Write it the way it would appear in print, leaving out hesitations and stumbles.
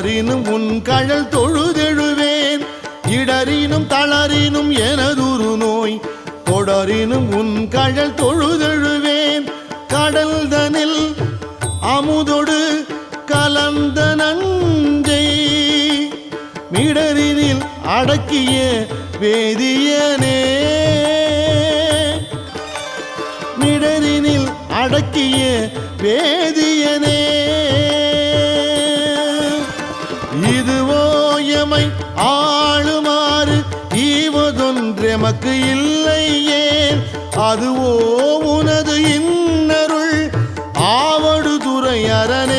தொடரினும் உன் கழல் தொழுதெழுவேன் இடரினும் தளரினும் எனதுரு நோய் தொடரினும் உன் கழல் தொழுதெழுவேன் கடல் தனில் அமுதொடு கலந்த நஞ்சை மிடரினில் அடக்கிய வேதியனே மிடரினில் அடக்கிய வேதியனே இதுவோ எமை ஆளுமாறு ஈவதொன்றெமக்கு இல்லையேன் அதுவோ உனது இன்னருள் ஆவடு துறை அரணே